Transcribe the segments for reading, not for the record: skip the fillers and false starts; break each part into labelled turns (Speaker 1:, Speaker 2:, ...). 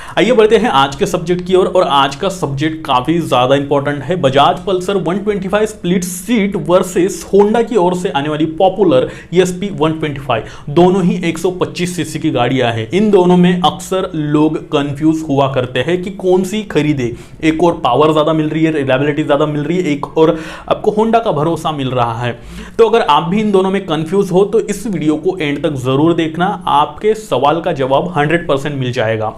Speaker 1: आइए बढ़ते हैं आज के सब्जेक्ट की ओर। और आज का सब्जेक्ट काफी ज्यादा इंपॉर्टेंट है। Bajaj Pulsar 125 split seat versus Honda की ओर से आने वाली पॉपुलर ESP 125। दोनों ही 125 सीसी की गाड़ियां हैं। इन दोनों में अक्सर लोग कंफ्यूज हुआ करते हैं कि कौन सी खरीदे। एक और पावर ज्यादा मिल रही है, रिलायबिलिटी ज्यादा मिल रही है, एक और आपको होंडा का भरोसा मिल रहा है। तो अगर आप भी इन दोनों में कंफ्यूज हो तो इस वीडियो को एंड तक जरूर देखना, आपके सवाल का जवाब 100% मिल जाएगा।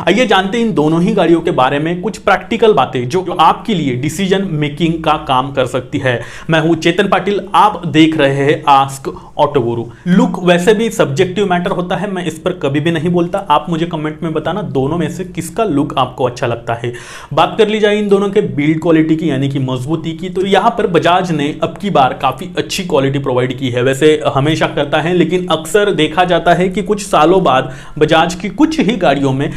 Speaker 1: आइए जानते हैं इन दोनों ही गाड़ियों के बारे में कुछ प्रैक्टिकल बातें जो आपके लिए डिसीजन मेकिंग का काम कर सकती है। मैं हूं चेतन पाटिल, आप देख रहे हैं आस्क ऑटो गुरु। लुक वैसे भी सब्जेक्टिव मैटर होता है, मैं इस पर कभी भी नहीं बोलता। आप मुझे कमेंट में बताना दोनों में से किसका लुक आपको अच्छा लगता है। बात कर ली जाए इन दोनों के बिल्ड क्वालिटी की यानी कि मजबूती की, तो यहां पर बजाज ने अब की बार काफी अच्छी क्वालिटी प्रोवाइड की है। वैसे हमेशा करता है, लेकिन अक्सर देखा जाता है कि कुछ सालों बाद बजाज की कुछ ही गाड़ियों में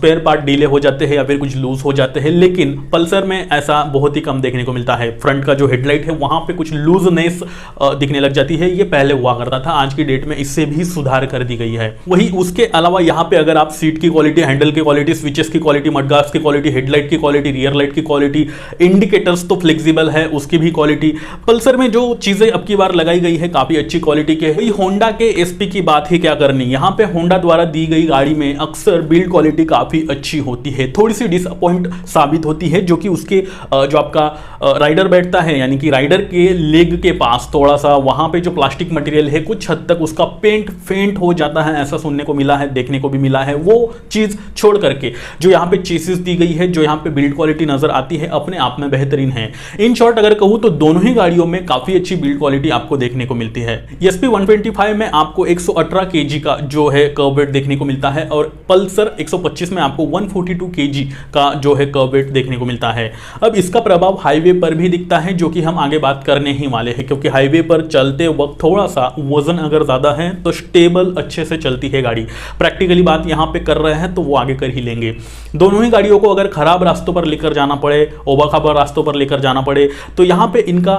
Speaker 1: स्पेयर पार्ट डीले हो जाते हैं या फिर कुछ लूज हो जाते हैं, लेकिन पल्सर में ऐसा बहुत ही कम देखने को मिलता है। फ्रंट का जो हेडलाइट है वहां पे कुछ लूजनेस दिखने लग जाती है, ये पहले हुआ करता था। आज की डेट में इससे भी सुधार कर दी गई है। वही उसके अलावा यहां पे अगर आप सीट की क्वालिटी, हैंडल की क्वालिटी, स्विचेस की क्वालिटी, मडगार्ड्स की क्वालिटी, हेडलाइट की क्वालिटी, रियर लाइट की क्वालिटी, इंडिकेटर्स तो फ्लेक्सिबल है उसकी भी क्वालिटी, पल्सर में जो चीजें अब की बार लगाई गई है काफी अच्छी क्वालिटी के है। होंडा के एसपी की बात ही क्या करनी, यहां पे होंडा द्वारा दी गई गाड़ी में अक्सर बिल्ड क्वालिटी काफी अच्छी होती है, थोड़ी सी डिसअपॉइंट साबित होती है, जो कि उसके जो आपका राइडर बैठता है यानी कि राइडर के लेग के पास थोड़ा सा वहां पे जो प्लास्टिक मटेरियल है कुछ हद तक उसका पेंट फेंट हो जाता है, ऐसा सुनने को मिला है, देखने को भी मिला है। वो चीज छोड़ करके जो यहाँ पे चेसिस दी गई है, जो यहाँ पे बिल्ड क्वालिटी नजर आती है, अपने आप में बेहतरीन है। इन शॉर्ट अगर कहूं तो दोनों ही गाड़ियों में काफी अच्छी बिल्ड क्वालिटी आपको देखने को मिलती है। ESP 125 में आपको 118 kg का जो है कर्व वेट देखने को मिलता है और पल्सर 125 में आपको 142 kg का जो है कर्व वेट देखने को मिलता है। अब इसका प्रभाव हाईवे पर भी दिखता है, जो कि हम आगे बात करने ही वाले हैं, क्योंकि हाईवे पर चलते वक्त थोड़ा सा वजन अगर ज्यादा है तो स्टेबल अच्छे से चलती है गाड़ी। प्रैक्टिकली बात यहां पे कर रहे हैं तो वो आगे कर ही लेंगे। दोनों ही गाड़ियों को अगर खराब रास्तों पर लेकर जाना पड़े, ओबा-खाबा रास्तों पर लेकर जाना पड़े, तो यहां पे इनका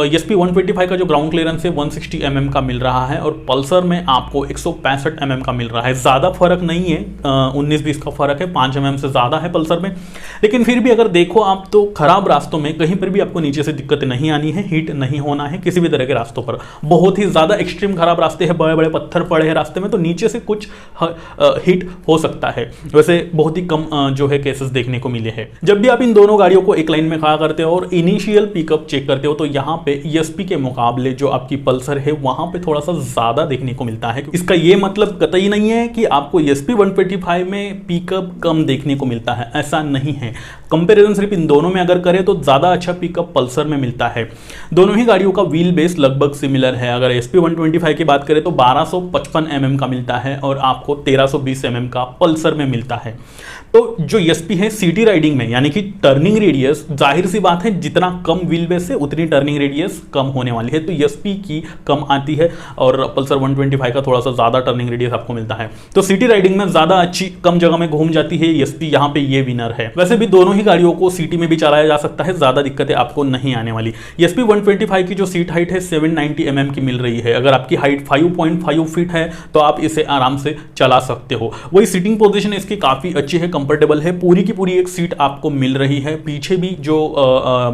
Speaker 1: ESP 125 का जो ग्राउंड क्लियरेंस है 160 mm का मिल रहा है और पल्सर में आपको 165 mm का मिल रहा है। ज्यादा फर्क नहीं है, 19-20 का फर्क है, 5 mm से ज्यादा है पल्सर में। लेकिन फिर भी अगर देखो आप तो खराब रास्तों में कहीं पर भी आपको नीचे से दिक्कत नहीं आनी है, हिट नहीं होना है किसी भी तरह के रास्तों पर। बहुत ही ज्यादा एक्सट्रीम खराब रास्ते हैं, बड़े बड़े पत्थर पड़े हैं रास्ते में, तो नीचे से कुछ हिट हो सकता है। वैसे बहुत ही कम जो है केसेस देखने को मिले हैं। जब भी आप इन दोनों गाड़ियों को एक लाइन में खड़ा करते हो और इनिशियल पिकअप चेक करते हो तो यहां पे ESP के मुकाबले जो आपकी पल्सर है वहां पे थोड़ा सा ज्यादा देखने को मिलता है। इसका ये मतलब कतई नहीं है कि आपको ESP 125 में पिकअप कम देखने को मिलता है, ऐसा नहीं है। कंपैरिजन सिर्फ इन दोनों में अगर करें तो ज्यादा अच्छा पिकअप पल्सर में मिलता है। दोनों ही गाड़ियों का व्हील बेस लगभग सिमिलर है। अगर ESP 125 की बात करें तो 1255 mm का मिलता है और आपको 1320 mm का पल्सर में मिलता है। तो जो ESP है सिटी राइडिंग में यानी कि टर्निंग रेडियस, जाहिर सी बात है जितना कम व्हील बेस है उतनी टर्निंग रेडियस कम होने वाली है, तो ESP की कम आती है और पल्सर 125 का थोड़ा सा ज्यादा टर्निंग रेडियस आपको मिलता है। तो सिटी राइडिंग में ज्यादा अच्छी कम जगह में घूम जाती है ESP, यहाँ पे ये विनर है। वैसे भी दोनों ही गाड़ियों को सिटी में भी चलाया जा सकता है, ज्यादा दिक्कतें आपको नहीं आने वाली। ESP 125 की जो सीट हाइट है 790 mm की मिल रही है। अगर आपकी हाइट 5.5 फीट है तो आप इसे आराम से चला सकते हो। वही सीटिंग पोजीशन इसकी काफी अच्छी है, कंफर्टेबल है, पूरी की पूरी एक सीट आपको मिल रही है। पीछे भी जो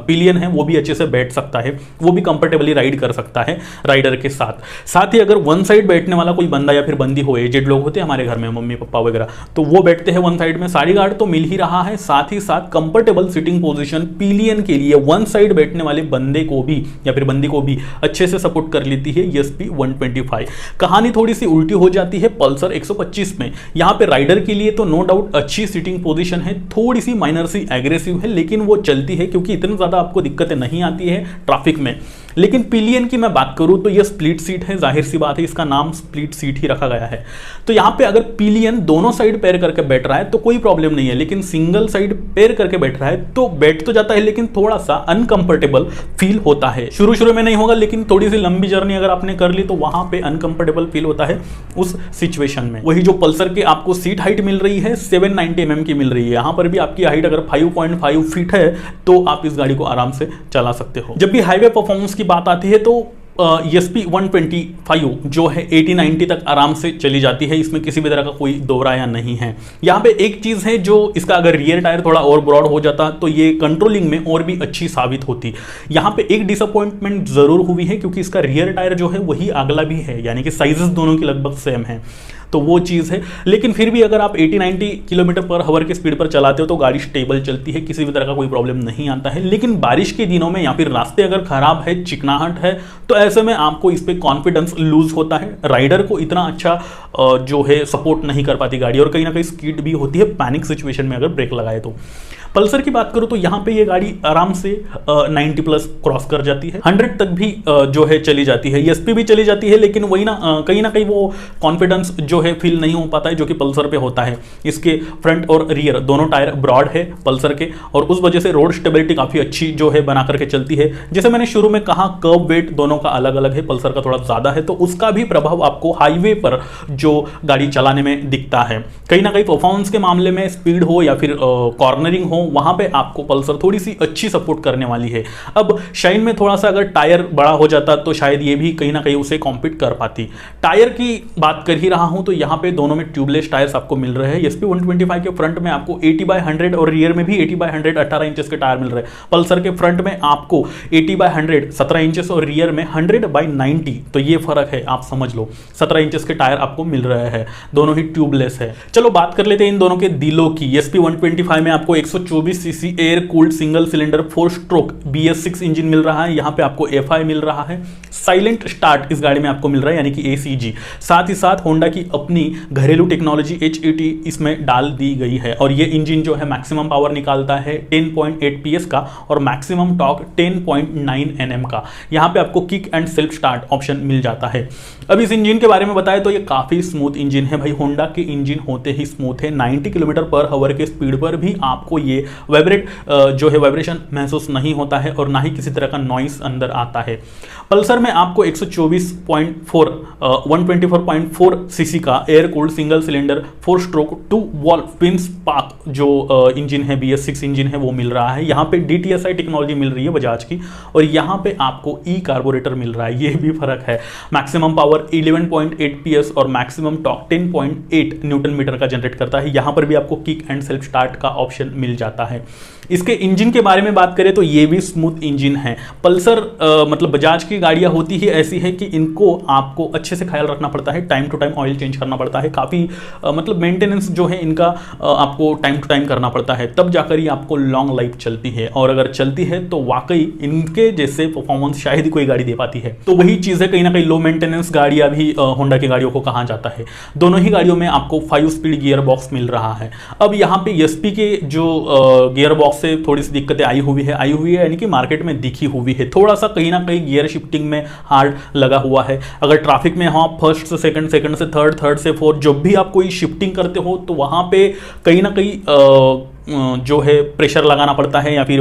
Speaker 1: पिलियन है वो भी अच्छे से बैठ सकता है, वो भी कंफर्टेबली राइड कर सकता है राइडर के साथ ही अगर वन साइड बैठने वाला कोई बंदा या फिर बंदी हो, एजेड लोग होते हैं हमारे घर में, मम्मी पापा वगैरह, तो वो बैठते हैं वन साइड में, सारी गार्ड तो मिल ही रहा है। साथ ही साथ कंफर्टेबल सीटिंग पोजीशन पिलियन के लिए वन साइड बैठने वाले बंदे को भी या फिर बंदी को भी अच्छे से सपोर्ट कर लेती है ESP 125। कहानी थोड़ी सी उल्टी हो जाती है पल्सर 125 में। यहां पे राइडर के लिए तो नो डाउट अच्छी सीटिंग पोजीशन है, थोड़ी सी माइनर सी एग्रेसिव है, लेकिन वो चलती है क्योंकि इतनी ज्यादा आपको दिक्कतें नहीं आती है ट्रैफिक में। लेकिन पिलियन की मैं बात करूं तो ये स्प्लिट सीट है, जाहिर सी बात है इसका नाम स्प्लिट सीट ही रखा गया है। तो यहां पे अगर पिलियन दोनों साइड पैर करके बैठ रहा है तो कोई प्रॉब्लम नहीं है, लेकिन सिंगल साइड पैर करके बैठ रहा है तो बैठ तो जाता है लेकिन थोड़ा सा अनकंफर्टेबल फील होता है। शुरू में नहीं होगा, लेकिन थोड़ी सी लंबी जर्नी अगर आपने कर ली तो वहां पे अनकंफर्टेबल फील होता है उस सिचुएशन में। वही जो पल्सर के आपको सीट हाइट मिल रही है 790 mm की मिल रही है, यहां पर भी आपकी हाइट अगर 5.5 फीट है तो आप इस गाड़ी को आराम से चला सकते हो। जब भी हाईवे परफॉर्मेंस की बात आती है तो ESP 125 जो है 80-90 तक आराम से चली जाती है, इसमें किसी भी तरह का कोई दोहराया नहीं है। यहाँ पे एक चीज़ है जो इसका अगर रियर टायर थोड़ा और ब्रॉड हो जाता तो ये कंट्रोलिंग में और भी अच्छी साबित होती। यहाँ पे एक डिसअपॉइंटमेंट ज़रूर हुई है क्योंकि इसका रियर टायर जो है वही अगला भी है, यानी कि साइजेस दोनों की लगभग सेम है, तो वो चीज़ है। लेकिन फिर भी अगर आप 80-90 किलोमीटर पर आवर की स्पीड पर चलाते हो तो गाड़ी स्टेबल चलती है, किसी भी तरह का कोई प्रॉब्लम नहीं आता है। लेकिन बारिश के दिनों में या फिर रास्ते अगर खराब है, चिकनाहट है, तो ऐसे में आपको इस पर कॉन्फिडेंस लूज होता है, राइडर को इतना अच्छा जो है सपोर्ट नहीं कर पाती गाड़ी, और कहीं ना कहीं स्किड भी होती है पैनिक सिचुएशन में अगर ब्रेक लगाए तो। पल्सर की बात करूं तो यहाँ पे ये गाड़ी आराम से 90 प्लस क्रॉस कर जाती है, 100 तक भी जो है चली जाती है, ESP भी चली जाती है, लेकिन वही ना कहीं वो कॉन्फिडेंस जो है फील नहीं हो पाता है जो कि पल्सर पे होता है। इसके फ्रंट और रियर दोनों टायर ब्रॉड है पल्सर के, और उस वजह से रोड स्टेबिलिटी काफ़ी अच्छी जो है बना करके चलती है। जैसे मैंने शुरू में कहा, कर्व वेट दोनों का अलग अलग है, पल्सर का थोड़ा ज़्यादा है, तो उसका भी प्रभाव आपको हाईवे पर जो गाड़ी चलाने में दिखता है। कहीं ना कहीं परफॉर्मेंस के मामले में, स्पीड हो या फिर कॉर्नरिंग हो, वहां पे आपको पल्सर थोड़ी सी अच्छी सपोर्ट करने वाली है। अब शाइन में थोड़ा सा अगर टायर बड़ा हो जाता तो शायद ये भी कहीं ना कहीं उसे कॉम्पीट कर पाती। टायर की बात कर ही रहा हूं तो यहाँ पे दोनों में ट्यूबलेस टायर्स आपको मिल रहे हैं। ESP 125 के फ्रंट में आपको 80/100 और रियर में भी 80/100 18 इंचेस के टायर मिल रहे हैं। पल्सर के फ्रंट में आपको 80/100 17 इंचेस और रियर में 100/90, तो ये फर्क है, आप समझ लो 17 इंचेस के टायर आपको मिल रहे हैं, दोनों ही ट्यूबलेस है। चलो बात कर लेते हैं इन दोनों के दिलों की। ESP 125 में आपको 124 CC air cooled single cylinder 4 stroke BS6 engine मिल रहा है। यहाँ पे आपको FI मिल रहा है, साइलेंट स्टार्ट इस गाड़ी में आपको मिल रहा है, यानी कि ACG। साथ ही साथ होंडा की अपनी घरेलू टेक्नोलॉजी HET इसमें डाल दी गई है, और ये इंजन जो है मैक्सिमम पावर निकालता है 10.8 PS का और मैक्सिमम टॉर्क 10.9 Nm का। यहाँ पे आपको kick and self start option मिल जाता है। अब इस इंजन के बारे में बताएं तो ये काफी स्मूथ इंजन है भाई, होंडा के इंजन होते ही स्मूथ है। 90 किलोमीटर पर आवर के स्पीड पर भी आपको ये जो है वाइब्रेशन महसूस नहीं होता है, और ना ही किसी तरह का नॉइस अंदर आता है। पल्सर में आपको 124.4 सीसी का air cooled single cylinder 4 stroke 2 valve twin spark जो इंजन है, BS6 इंजन है, वो मिल रहा है। यहाँ पे DTSI टेक्नोलॉजी मिल रही है बजाज की, और यहाँ पे आपको कार्बोरेटर मिल रहा है, ये भी फर्क है। मैक्सिमम पावर 11.8 PS और मैक्सिमम टॉर्क 10.8 न्यूटन मीटर का जनरेट करता है। यहाँ पर भी आपको किक एंड सेल्फ स्टार्ट का ऑप्शन मिल जाता है। इसके इंजन के बारे में बात करें तो ये भी स्मूथ इंजन है। पल्सर मतलब बजाज की गाड़ियां होती ही ऐसी है कि इनको आपको अच्छे से ख्याल रखना पड़ता है, time to time oil change करना पड़ता है, काफ़ी मतलब मेंटेनेंस जो है इनका आपको टाइम टू टाइम करना पड़ता है, तब जाकर ही आपको लॉन्ग लाइफ चलती है। और अगर चलती है तो वाकई इनके जैसे परफॉर्मेंस शायद ही कोई गाड़ी दे पाती है। तो वही चीज़ है, कहीं ना कहीं लो मेंटेनेंस गाड़ियां भी होंडा की गाड़ियों को कहा जाता है। दोनों ही गाड़ियों में आपको 5 स्पीड गियर बॉक्स मिल रहा है। अब यहाँ पे ESP के जो गियर बॉक्स से थोड़ी सी दिक्कतें आई हुई है यानी कि मार्केट में दिखी हुई है, थोड़ा सा कहीं ना कहीं गियर शिफ्टिंग में हार्ड लगा हुआ है। अगर ट्रैफिक में हो, फर्स्ट से सेकंड, सेकंड से थर्ड, थर्ड से फोर्थ, जब भी आप कोई शिफ्टिंग करते हो तो वहां पे कहीं ना कहीं जो है प्रेशर लगाना पड़ता है या फिर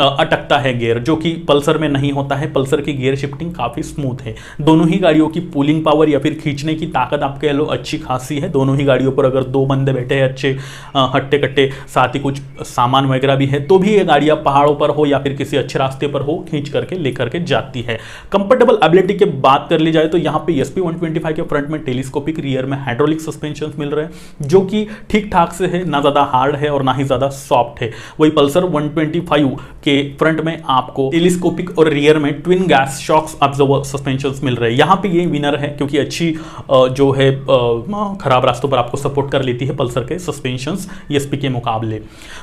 Speaker 1: अटकता है गियर, जो कि पल्सर में नहीं होता है। पल्सर की गियर शिफ्टिंग काफ़ी स्मूथ है। दोनों ही गाड़ियों की पुलिंग पावर या फिर खींचने की ताकत आप कह लो अच्छी खासी है। दोनों ही गाड़ियों पर अगर 2 बंदे बैठे हैं अच्छे हट्टे कट्टे, साथ ही कुछ सामान वगैरह भी है, तो भी ये गाड़ियाँ पहाड़ों पर हो या फिर किसी अच्छे रास्ते पर हो, खींच करके लेकर के जाती है। कंफर्टेबल एबिलिटी की बात कर ली जाए तो यहाँ पे ESP 125 के फ्रंट में टेलीस्कोपिक, रियर में हाइड्रोलिक सस्पेंशन मिल रहे हैं, जो कि ठीक ठाक से है, ना ज़्यादा हार्ड है और ना ही ज़्यादा सॉफ्ट है। वही पल्सर 125 के फ्रंट में आपको टेलीस्कोपिक और रियर में twin gas shocks observer suspensions मिल रहे हैं। यहाँ पे ये विनर है क्योंकि अच्छी जो है खराब रास्तों पर आपको सपोर्ट कर लेती है पल्सर के सस्पेंशंस ESP के मुकाबले।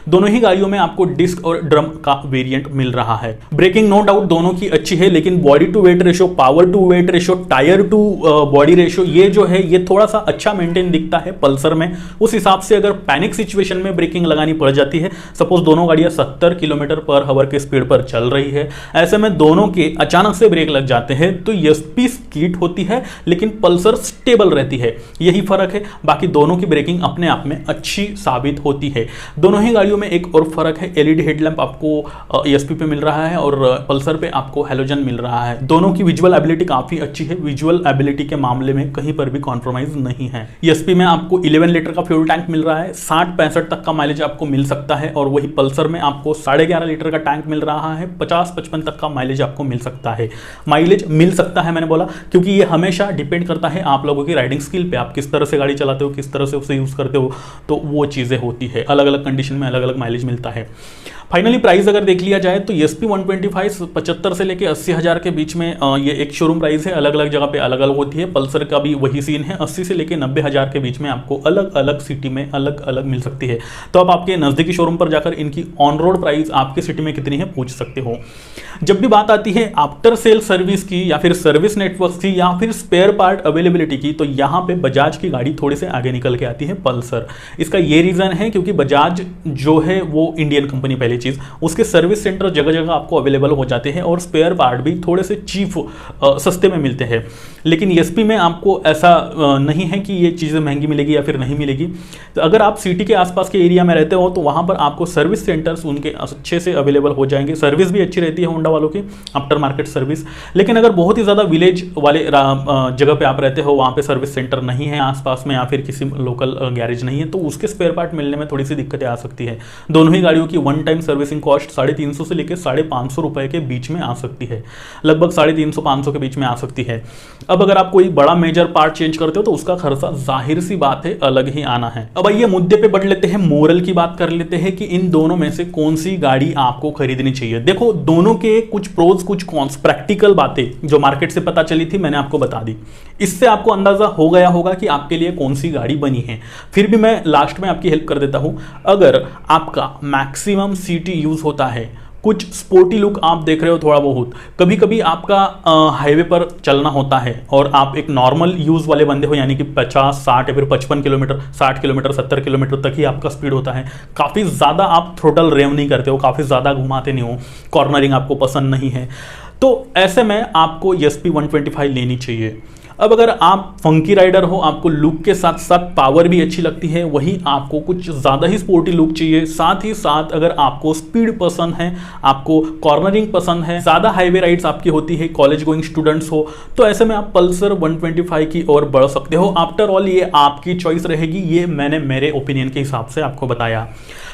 Speaker 1: दोनों ही गाड़ियों में आपको डिस्क और ड्रम का वेरिएंट मिल रहा है। ब्रेकिंग नो डाउट दोनों की अच्छी है, लेकिन body to weight ratio, power to weight ratio, tyre to body ratio, ये जो है ये थोड़ा सा अच्छा मेंटेन दिखता है पल्सर में। उस हिसाब से अगर पैनिक सिचुएशन में ब्रेकिंग लगानी पड़ जाती है, सपोज दोनों गाड़ियां 70 किलोमीटर पर आवर के स्पीड पर चल रही है, ऐसे में दोनों के अचानक से ब्रेक लग जाते हैं तो ESP स्कीट होती है लेकिन पल्सर स्टेबल रहती है, यही फर्क है। बाकी दोनों की ब्रेकिंग अपने आप में अच्छी साबित होती है। दोनों ही गाड़ियों में एक और फर्क है, LED हेडलैम्प आपको ESP पे मिल रहा है और पल्सर पे आपको हैलोजन मिल रहा है। दोनों की विजुअल एबिलिटी काफी अच्छी है, विजुअल एबिलिटी के मामले में कहीं पर भी कॉम्प्रोमाइज नहीं है। ESP में आपको 11 लीटर का फ्यूल टैंक मिल रहा है, 60-65 तक का माइलेज आपको मिल सकता है, और वही पल्सर में आपको 11.5 लीटर का टैंक मिल रहा है, 50-55 तक का माइलेज आपको मिल सकता है। माइलेज मिल सकता है मैंने बोला क्योंकि ये हमेशा डिपेंड करता है आप लोगों की राइडिंग स्किल पे, आप किस तरह से गाड़ी चलाते हो, किस तरह से उसे यूज़ करते हो, तो वो चीज़ें होती है, अलग अलग कंडीशन में अलग अलग माइलेज मिलता है। फाइनली प्राइस अगर देख लिया जाए तो ESP 125 75 से लेके 80 हज़ार के बीच में ये एक शोरूम प्राइस है, अलग अलग जगह पे अलग अलग होती है। पल्सर का भी वही सीन है, 80 से लेके 90 हज़ार के बीच में आपको अलग अलग सिटी में अलग अलग मिल सकती है। तो आप आपके नज़दीकी शोरूम पर जाकर इनकी ऑन रोड प्राइस आपके सिटी में कितनी है पूछ सकते हो। जब भी बात आती है आफ्टर सेल सर्विस की या फिर सर्विस नेटवर्क की या फिर स्पेयर पार्ट अवेलेबिलिटी की, तो यहाँ पे बजाज की गाड़ी थोड़ी से आगे निकल के आती है पल्सर। इसका ये रीज़न है क्योंकि बजाज जो है वो इंडियन कंपनी, पहली चीज़ उसके सर्विस सेंटर जगह जगह आपको अवेलेबल हो जाते हैं और स्पेयर पार्ट भी थोड़े से चीप सस्ते में मिलते हैं। लेकिन ESP में आपको ऐसा नहीं है कि ये चीज़ें महंगी मिलेगी या फिर नहीं मिलेगी। तो अगर आप सिटी के आसपास के एरिया में रहते हो तो वहाँ पर आपको सर्विस सेंटर्स उनके अच्छे से अवेलेबल हो जाएंगे, सर्विस भी अच्छी रहती है होंडा वालों की, आफ्टर मार्केट सर्विस। लेकिन अगर बहुत ही ज़्यादा विलेज वाले जगह पे आप रहते हो, वहाँ पे सर्विस सेंटर नहीं है आसपास में या फिर किसी लोकल गैरेज नहीं है, तो उसके स्पेयर पार्ट मिलने में थोड़ी सी दिक्कतें आ सकती है। दोनों ही गाड़ियों की वन टाइम सर्विसिंग कॉस्ट 350 से लेकर 550 रुपए के बीच में आ सकती है, लगभग 350-500 के बीच में आ सकती है। अब अगर आप कोई बड़ा मेजर पार्ट चेंज करते हो तो उसका खर्चा जाहिर सी बात है अलग ही आना है। अब आइए मुद्दे पे बढ़ लेते हैं, मोरल की बात कर लेते हैं कि इन दोनों में से कौन सी गाड़ी आपको खरीदनी चाहिए। देखो दोनों के कुछ प्रोज कुछ कॉन्स, प्रैक्टिकल बातें जो मार्केट से पता चली थी मैंने आपको बता दी। इससे आपको अंदाजा हो गया होगा कि आपके लिए कौन सी गाड़ी बनी है। फिर भी मैं लास्ट में आपकी हेल्प कर देता हूं। अगर आपका मैक्सिमम सिटी यूज होता है, कुछ स्पोर्टी लुक आप देख रहे हो थोड़ा बहुत, कभी कभी आपका हाईवे पर चलना होता है और आप एक नॉर्मल यूज़ वाले बंदे हो, यानी कि 50-60 या फिर 55 किलोमीटर, 60 किलोमीटर 70 किलोमीटर तक ही आपका स्पीड होता है, काफ़ी ज़्यादा आप थ्रोटल रेव नहीं करते हो, काफ़ी ज़्यादा घुमाते नहीं हो, कॉर्नरिंग आपको पसंद नहीं है, तो ऐसे में आपको ESP 125 लेनी चाहिए। अब अगर आप फंकी राइडर हो, आपको लुक के साथ साथ पावर भी अच्छी लगती है, वही आपको कुछ ज़्यादा ही स्पोर्टी लुक चाहिए, साथ ही साथ अगर आपको स्पीड पसंद है, आपको कॉर्नरिंग पसंद है, ज़्यादा हाईवे राइड्स आपकी होती है, कॉलेज गोइंग स्टूडेंट्स हो, तो ऐसे में आप पल्सर 125 की ओर बढ़ सकते हो। आफ्टर ऑल ये आपकी चॉइस रहेगी, ये मैंने मेरे ओपिनियन के हिसाब से आपको बताया।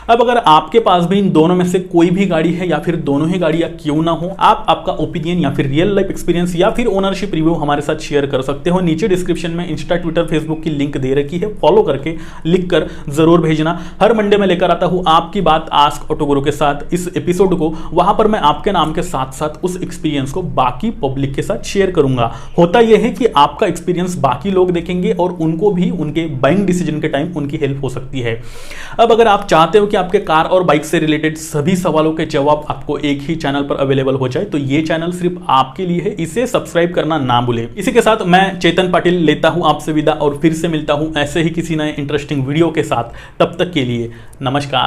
Speaker 1: अब अगर आपके पास भी इन दोनों में से कोई भी गाड़ी है या फिर दोनों ही गाड़ियां क्यों ना हो, आप आपका ओपिनियन या फिर रियल लाइफ एक्सपीरियंस या फिर ओनरशिप रिव्यू हमारे साथ शेयर कर सकते हो। नीचे डिस्क्रिप्शन में इंस्टा, ट्विटर, फेसबुक की लिंक दे रखी है, फॉलो करके लिख कर जरूर भेजना। हर मंडे में लेकर आता हूं आपकी बात आस्क ऑटो गुरु के साथ इस एपिसोड को, वहां पर मैं आपके नाम के साथ साथ उस एक्सपीरियंस को बाकी पब्लिक के साथ शेयर करूंगा। होता यह है कि आपका एक्सपीरियंस बाकी लोग देखेंगे और उनको भी उनके बाइंग डिसीजन के टाइम उनकी हेल्प हो सकती है। अब अगर आप चाहते हो कि आपके कार और बाइक से रिलेटेड सभी सवालों के जवाब आपको एक ही चैनल पर अवेलेबल हो जाए, तो ये चैनल सिर्फ आपके लिए है, इसे सब्सक्राइब करना ना भूलें। इसी के साथ मैं चेतन पाटिल लेता हूं आपसे विदा और फिर से मिलता हूं ऐसे ही किसी नए इंटरेस्टिंग वीडियो के साथ। तब तक के लिए नमस्कार।